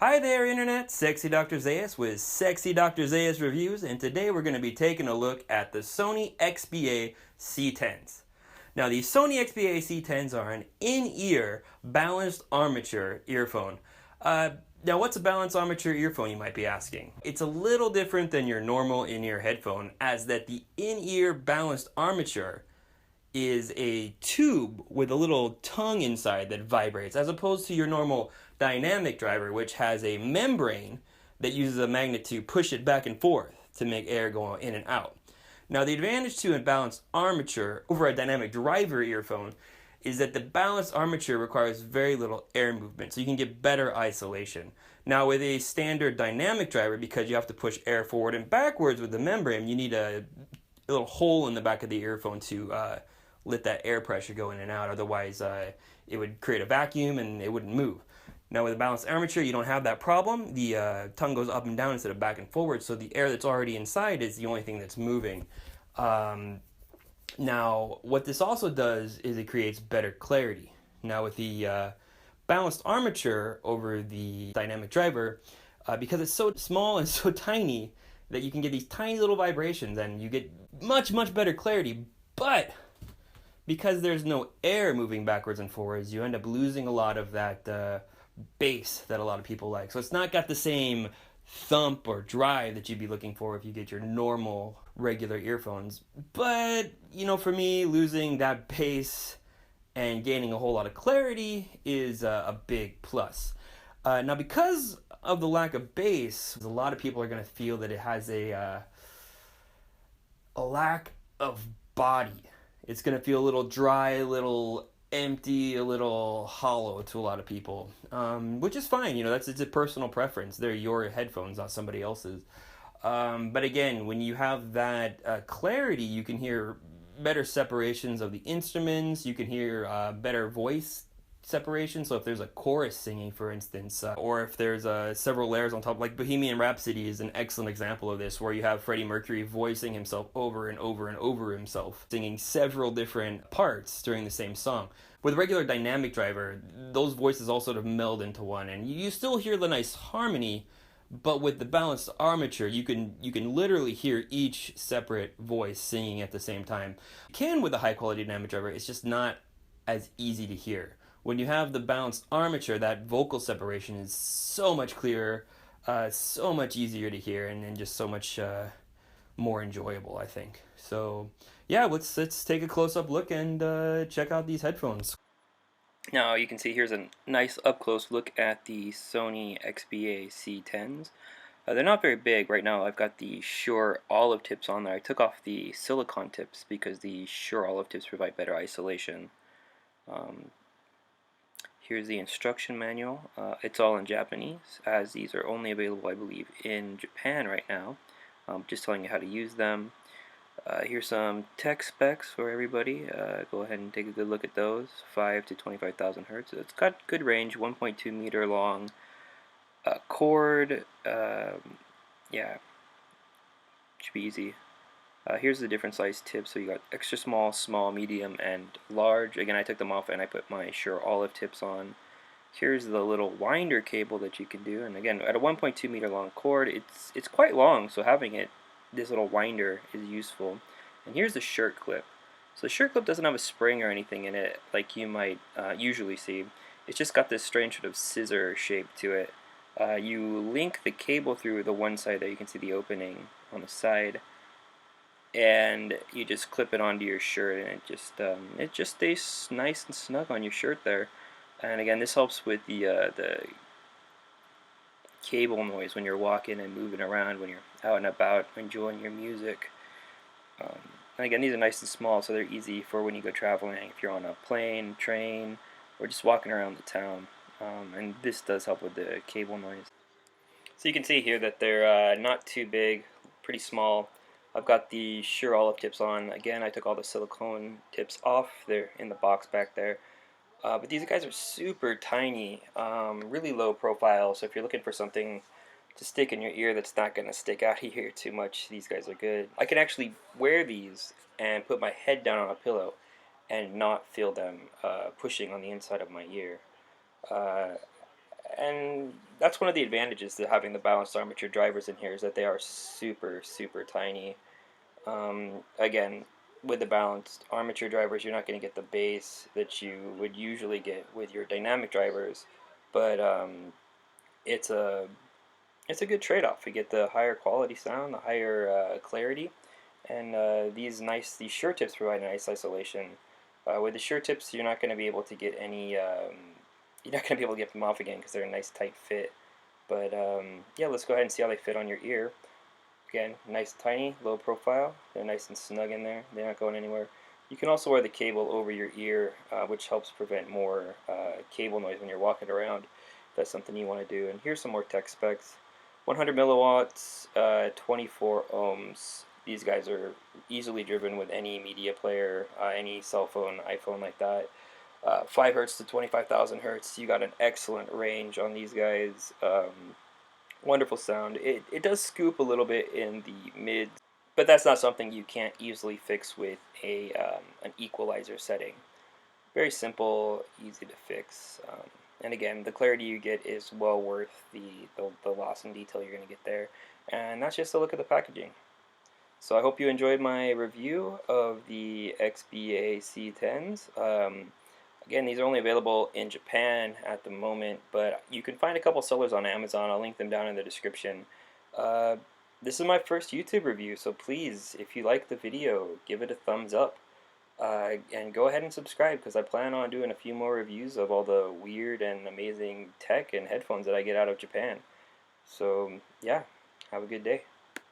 Hi there, Internet! Sexy Dr. Zayas with Sexy Dr. Zayas Reviews, and today we're going to be taking a look at the Sony XBA-C10s. Now, the Sony XBA-C10s are an in-ear balanced armature earphone. Now, what's a balanced armature earphone, you might be asking? It's a little different than your normal in-ear headphone, as that the in-ear balanced armature is a tube with a little tongue inside that vibrates, as opposed to your normal dynamic driver, which has a membrane that uses a magnet to push it back and forth to make air go in and out. Now, the advantage to a balanced armature over a dynamic driver earphone is that the balanced armature requires very little air movement, so you can get better isolation. Now, with a standard dynamic driver, because you have to push air forward and backwards with the membrane, you need a little hole in the back of the earphone to let that air pressure go in and out. Otherwise, it would create a vacuum and it wouldn't move. Now, with a balanced armature, you don't have that problem. The tongue goes up and down instead of back and forward, so the air that's already inside is the only thing that's moving. Now, what this also does is it creates better clarity. Now, with the balanced armature over the dynamic driver, because it's so small and so tiny that you can get these tiny little vibrations and you get much, much better clarity, but because there's no air moving backwards and forwards, you end up losing a lot of that bass that a lot of people like. So it's not got the same thump or drive that you'd be looking for if you get your normal, regular earphones. But, you know, for me, losing that bass and gaining a whole lot of clarity is a big plus. Now, because of the lack of bass, a lot of people are going to feel that it has a lack of body. It's going to feel a little dry, a little empty, a little hollow to a lot of people, which is fine. You know, it's a personal preference. They're your headphones, not somebody else's. But again, when you have that clarity, you can hear better separations of the instruments. You can hear better voice separation. So if there's a chorus singing, for instance, or if there's several layers on top, like Bohemian Rhapsody is an excellent example of this, where you have Freddie Mercury voicing himself over and over and over himself, singing several different parts during the same song. With regular dynamic driver, those voices all sort of meld into one, and you still hear the nice harmony, but with the balanced armature, you can literally hear each separate voice singing at the same time. You can with a high quality dynamic driver, it's just not as easy to hear. When you have the balanced armature, that vocal separation is so much clearer, so much easier to hear, and just so much more enjoyable, I think. So, yeah, let's take a close-up look and check out these headphones. Now, you can see here's a nice up-close look at the Sony XBA-C10s. They're not very big. Right now, I've got the Shure olive tips on there. I took off the silicone tips because the Shure olive tips provide better isolation. Here's the instruction manual. It's all in Japanese, as these are only available, I believe, in Japan right now. Just telling you how to use them. Here's some tech specs for everybody. Go ahead and take a good look at those. 5 to 25,000 hertz. It's got good range, 1.2 meter long cord. Yeah, should be easy. Here's the different size tips. So you got extra small, small, medium, and large. Again, I took them off and I put my Shure olive tips on. Here's the little winder cable that you can do. And again, at a 1.2 meter long cord, it's quite long. So having this little winder is useful. And here's the shirt clip. So the shirt clip doesn't have a spring or anything in it like you might usually see. It's just got this strange sort of scissor shape to it. You link the cable through the one side there. You can see the opening on the side. And you just clip it onto your shirt, and it just stays nice and snug on your shirt there. And again, this helps with the cable noise when you're walking and moving around, when you're out and about enjoying your music. And again, these are nice and small, so they're easy for when you go traveling, if you're on a plane, train, or just walking around the town. And this does help with the cable noise. So you can see here that they're not too big, pretty small. I've got the Shure olive tips on. Again, I took all the silicone tips off. They're in the box back there. But these guys are super tiny, really low profile, so if you're looking for something to stick in your ear that's not going to stick out of here too much, these guys are good. I can actually wear these and put my head down on a pillow and not feel them pushing on the inside of my ear. And that's one of the advantages to having the balanced armature drivers in here, is that they are super, super tiny. Again, with the balanced armature drivers, you're not going to get the bass that you would usually get with your dynamic drivers, but it's a it's a good trade-off. You get the higher quality sound, the higher clarity, and these sure tips provide nice isolation. With the sure tips, you're not going to be able to get any. You're not going to be able to get them off again because they're a nice tight fit. But yeah, let's go ahead and see how they fit on your ear. Again, nice tiny, low profile. They're nice and snug in there. They're not going anywhere. You can also wear the cable over your ear, which helps prevent more cable noise when you're walking around. If that's something you want to do. And here's some more tech specs. 100 milliwatts, 24 ohms. These guys are easily driven with any media player, any cell phone, iPhone like that. 5 hertz to 25,000 hertz. You got an excellent range on these guys. Wonderful sound. It does scoop a little bit in the mids, but that's not something you can't easily fix with an equalizer setting. Very simple, easy to fix. And again, the clarity you get is well worth the loss in detail you're going to get there. And that's just a look at the packaging. So I hope you enjoyed my review of the XBA-C10s. Again, these are only available in Japan at the moment, but you can find a couple sellers on Amazon. I'll link them down in the description. Uh, this is my first YouTube review, so please, if you like the video, give it a thumbs up. And go ahead and subscribe, because I plan on doing a few more reviews of all the weird and amazing tech and headphones that I get out of Japan. So, yeah, have a good day.